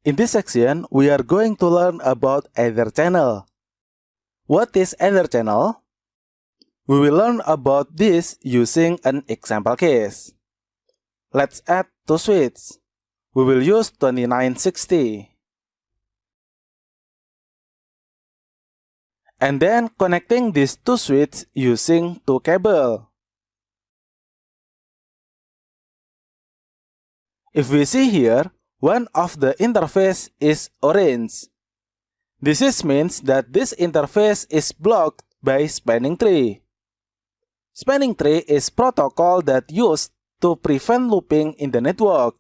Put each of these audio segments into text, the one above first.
In this section, we are going to learn about Etherchannel. What is Etherchannel? We will learn about this using an example case. Let's add two switches. We will use 2960. And then connecting these two switches using two cables. If we see here, one of the interface is orange. This means that this interface is blocked by spanning tree. Spanning tree is protocol that used to prevent looping in the network.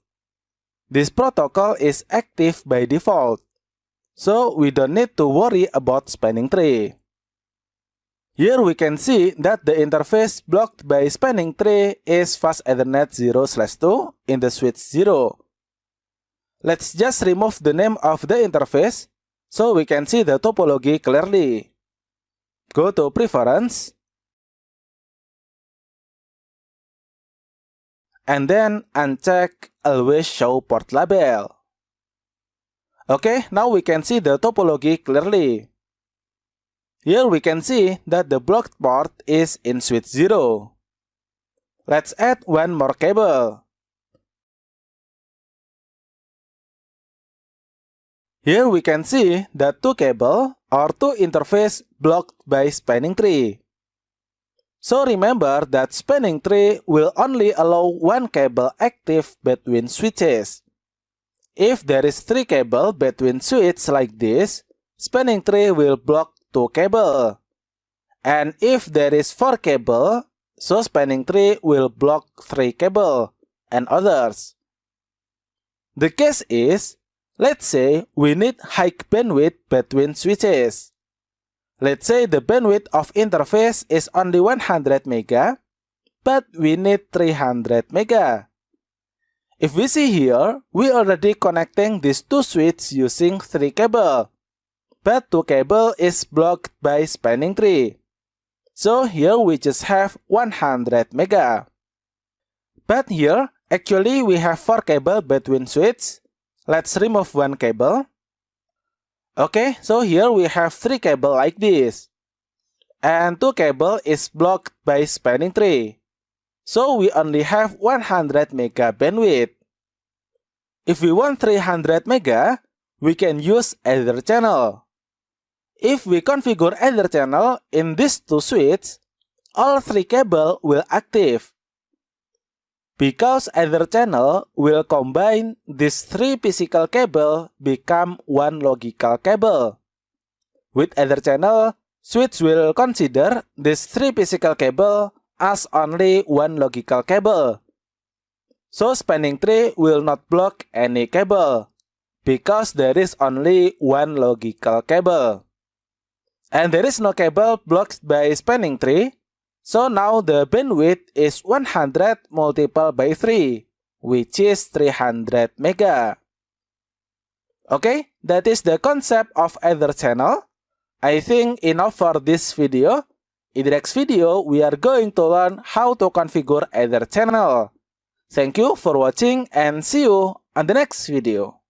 This protocol is active by default, so we don't need to worry about spanning tree. Here we can see that the interface blocked by spanning tree is fast Ethernet 0/2 in the switch 0. Let's just remove the name of the interface so we can see the topology clearly. Go to Preference, and then uncheck Always Show Port Label. Okay, now we can see the topology clearly. Here we can see that the blocked port is in switch 0. Let's add one more cable. Here we can see that two cable or two interface blocked by spanning tree. So remember that spanning tree will only allow one cable active between switches. If there is three cable between switches like this, spanning tree will block two cable. And if there is four cable, so spanning tree will block three cable and others. The case is, let's say we need high bandwidth between switches. Let's say the bandwidth of interface is only 100 mega, but we need 300 mega. If we see here, we already connecting these two switches using three cable, but two cable is blocked by spanning tree. So here we just have 100 mega. But here, actually we have four cable between switches. Let's remove one cable. Okay, so here we have three cable like this. And two cable is blocked by spanning tree. So we only have 100 mega bandwidth. If we want 300 mega, we can use Etherchannel. If we configure Etherchannel in these two switches, all three cable will active. Because Etherchannel will combine these three physical cable become one logical cable. With Etherchannel, switch will consider these three physical cable as only one logical cable. So spanning tree will not block any cable, because there is only one logical cable. And there is no cable blocked by spanning tree. So now the bandwidth is 100 multiplied by 3, which is 300 mega. Okay, that is the concept of Etherchannel. I think enough for this video. In the next video, we are going to learn how to configure Etherchannel. Thank you for watching and see you on the next video.